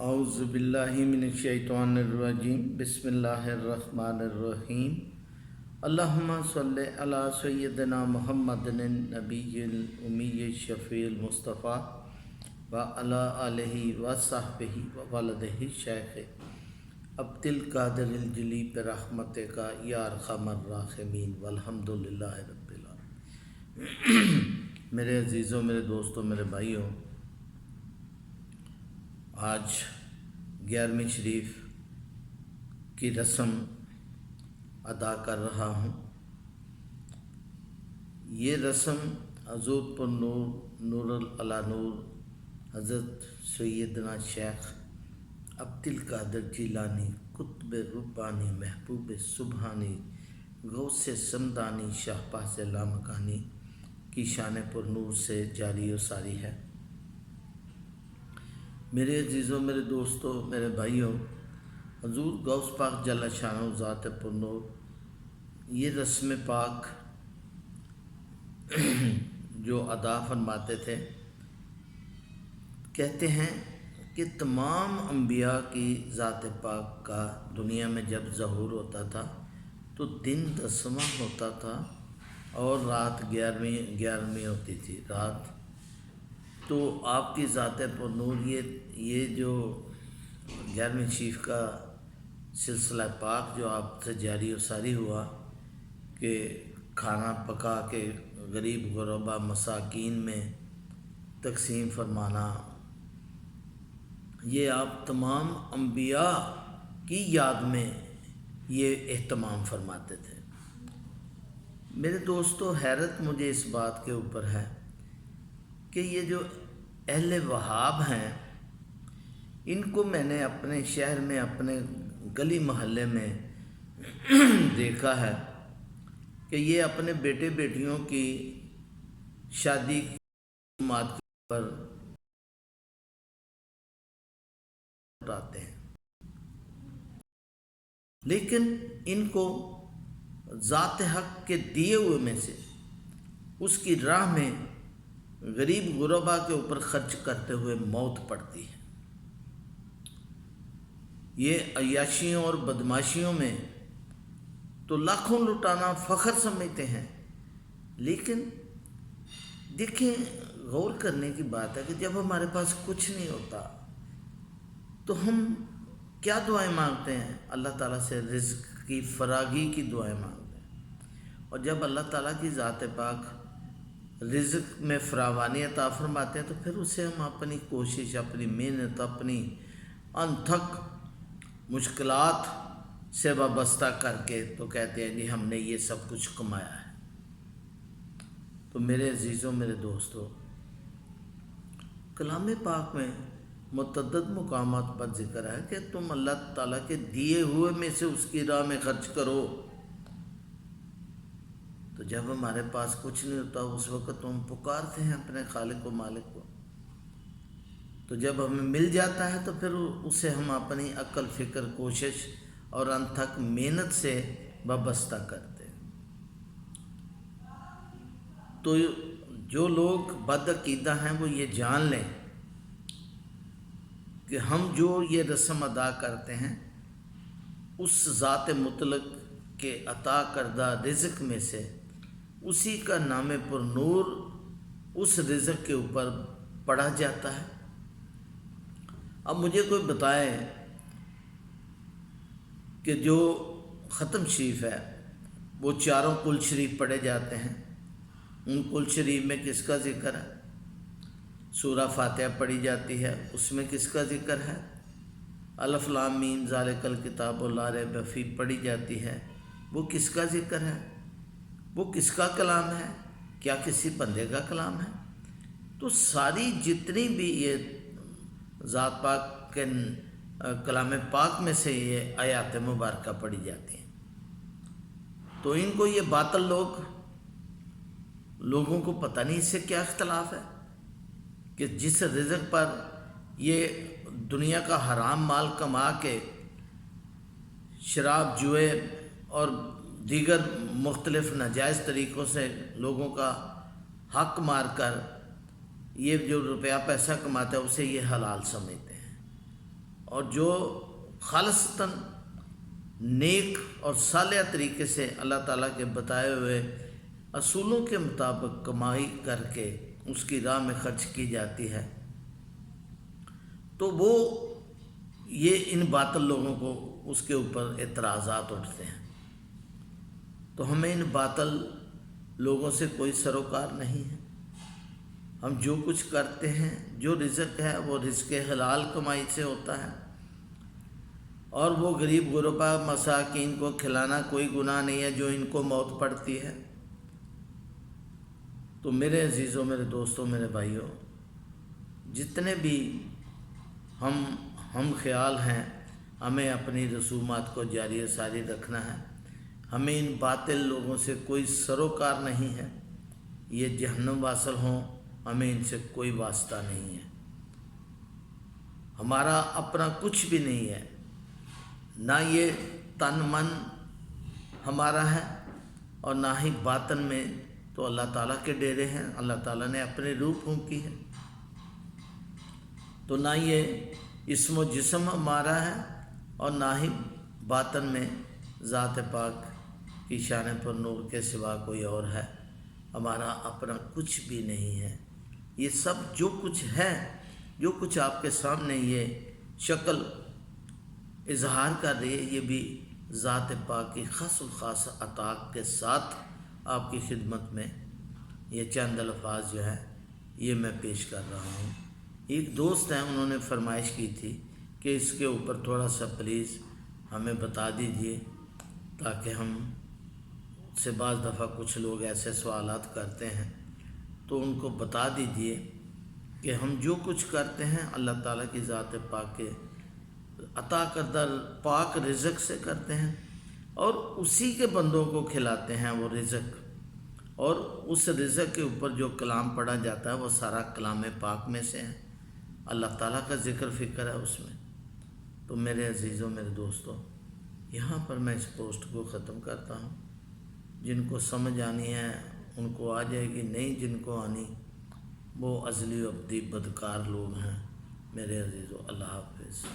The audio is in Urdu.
اعوذ باللہ من الشیطان الرجیم بسم اللہ الرحمن الرحیم اللہم صلی علی سیدنا محمد النبی الامی الشفیع المصطفیٰ وعلی آلہ وصحبہ وولدہ الشیخ عبد القادر الجلی برحمتک یا ارحم الراحمین والحمدللہ رب العالمین۔ میرے عزیزوں، میرے دوستوں، میرے بھائیوں، آج 11ویں شریف کی رسم ادا کر رہا ہوں۔ یہ رسم حضور پر نور علی نور حضرت سیدنا شیخ عبد القادر جیلانی قطب ربانی محبوب سبحانی غوث سمدانی شہباز لامکانی کی شان پر نور سے جاری و ساری ہے۔ میرے عزیزوں، میرے دوستوں، میرے بھائیوں، حضور غوث پاک جل شانہ ذات پر نور یہ رسم پاک جو ادا فرماتے تھے، کہتے ہیں کہ تمام انبیاء کی ذات پاک کا دنیا میں جب ظہور ہوتا تھا تو دن 10واں ہوتا تھا اور رات 11ویں ہوتی تھی رات۔ تو آپ کی ذات پر نور یہ جو 11ویں شریف کا سلسلہ پاک جو آپ سے جاری و ساری ہوا کہ کھانا پکا کے غریب غربا مساکین میں تقسیم فرمانا، یہ آپ تمام انبیاء کی یاد میں یہ اہتمام فرماتے تھے۔ میرے دوستو، حیرت مجھے اس بات کے اوپر ہے کہ یہ جو اہل وہاب ہیں، ان کو میں نے اپنے شہر میں اپنے گلی محلے میں دیکھا ہے کہ یہ اپنے بیٹے بیٹیوں کی شادی کی بات پر اٹھاتے ہیں، لیکن ان کو ذات حق کے دیے ہوئے میں سے اس کی راہ میں غریب غربا کے اوپر خرچ کرتے ہوئے موت پڑتی ہے۔ یہ عیاشیوں اور بدماشیوں میں تو لاکھوں لٹانا فخر سمجھتے ہیں، لیکن دیکھیں، غور کرنے کی بات ہے کہ جب ہمارے پاس کچھ نہیں ہوتا تو ہم کیا دعائیں مانگتے ہیں؟ اللہ تعالیٰ سے رزق کی فراگی کی دعائیں مانگتے ہیں، اور جب اللہ تعالیٰ کی ذات پاک رزق میں فراوانی عطا فرماتے ہیں تو پھر اسے ہم اپنی کوشش، اپنی محنت، اپنی انتھک مشکلات سے وابستہ کر کے تو کہتے ہیں جی ہم نے یہ سب کچھ کمایا ہے۔ تو میرے عزیزوں، میرے دوستوں، کلام پاک میں متعدد مقامات پر ذکر ہے کہ تم اللہ تعالیٰ کے دیے ہوئے میں سے اس کی راہ میں خرچ کرو۔ تو جب ہمارے پاس کچھ نہیں ہوتا اس وقت ہم پکارتے ہیں اپنے خالق و مالک کو، تو جب ہمیں مل جاتا ہے تو پھر اسے ہم اپنی عقل، فکر، کوشش اور انتھک محنت سے وابستہ کرتے ہیں۔ تو جو لوگ بد عقیدہ ہیں وہ یہ جان لیں کہ ہم جو یہ رسم ادا کرتے ہیں اس ذات مطلق کے عطا کردہ رزق میں سے اسی کا نام پر نور اس رزق کے اوپر پڑا جاتا ہے۔ اب مجھے کوئی بتائے کہ جو ختم شریف ہے وہ چاروں کل شریف پڑھے جاتے ہیں، ان کل شریف میں کس کا ذکر ہے؟ سورہ فاتحہ پڑھی جاتی ہے، اس میں کس کا ذکر ہے؟ الف لام میم ذالک الکتاب لا ریب فیہ پڑھی جاتی ہے، وہ کس کا ذکر ہے؟ وہ کس کا کلام ہے؟ کیا کسی بندے کا کلام ہے؟ تو ساری جتنی بھی یہ ذات پاک کے کلام پاک میں سے یہ آیات مبارکہ پڑھی جاتی ہیں، تو ان کو یہ باطل لوگوں کو پتہ نہیں اس سے کیا اختلاف ہے کہ جس رزق پر یہ دنیا کا حرام مال کما کے شراب، جوئے اور دیگر مختلف ناجائز طریقوں سے لوگوں کا حق مار کر یہ جو روپیہ پیسہ کماتا ہے اسے یہ حلال سمجھتے ہیں، اور جو خالصتاً نیک اور صالح طریقے سے اللہ تعالیٰ کے بتائے ہوئے اصولوں کے مطابق کمائی کر کے اس کی راہ میں خرچ کی جاتی ہے، تو وہ یہ ان باطل لوگوں کو اس کے اوپر اعتراضات اٹھتے ہیں۔ تو ہمیں ان باطل لوگوں سے کوئی سروکار نہیں ہے۔ ہم جو کچھ کرتے ہیں، جو رزق ہے وہ رزق حلال کمائی سے ہوتا ہے، اور وہ غریب غربا مساکین کو کھلانا کوئی گناہ نہیں ہے جو ان کو موت پڑتی ہے۔ تو میرے عزیزوں، میرے دوستوں، میرے بھائیوں، جتنے بھی ہم خیال ہیں، ہمیں اپنی رسومات کو جاری ساری رکھنا ہے۔ ہمیں ان باطل لوگوں سے کوئی سروکار نہیں ہے، یہ جہنم واصل ہوں، ہمیں ان سے کوئی واسطہ نہیں ہے۔ ہمارا اپنا کچھ بھی نہیں ہے، نہ یہ تن من ہمارا ہے، اور نہ ہی باطن میں تو اللہ تعالیٰ کے ڈیرے ہیں، اللہ تعالیٰ نے اپنی روح پھونکی ہے۔ تو نہ یہ اسم و جسم ہمارا ہے، اور نہ ہی باطن میں ذات پاک کی شان پر نور کے سوا کوئی اور ہے۔ ہمارا اپنا کچھ بھی نہیں ہے۔ یہ سب جو کچھ ہے، جو کچھ آپ کے سامنے یہ شکل اظہار کر رہی ہے، یہ بھی ذات پاک کی خاص الخاص عطا کے ساتھ آپ کی خدمت میں یہ چند الفاظ جو ہے یہ میں پیش کر رہا ہوں۔ ایک دوست ہیں، انہوں نے فرمائش کی تھی کہ اس کے اوپر تھوڑا سا پلیز ہمیں بتا دیجئے، تاکہ ہم سے بعض دفعہ کچھ لوگ ایسے سوالات کرتے ہیں، تو ان کو بتا دیجئے کہ ہم جو کچھ کرتے ہیں اللہ تعالیٰ کی ذات پاک کے عطا کردہ پاک رزق سے کرتے ہیں، اور اسی کے بندوں کو کھلاتے ہیں وہ رزق، اور اس رزق کے اوپر جو کلام پڑھا جاتا ہے وہ سارا کلام پاک میں سے ہے، اللہ تعالیٰ کا ذکر فکر ہے اس میں۔ تو میرے عزیزوں، میرے دوستوں، یہاں پر میں اس پوسٹ کو ختم کرتا ہوں۔ جن کو سمجھ آنی ہے ان کو آ جائے گی، نہیں جن کو آنی وہ ازلی و ابدی بدکار لوگ ہیں۔ میرے عزیزوں، اللہ حافظ۔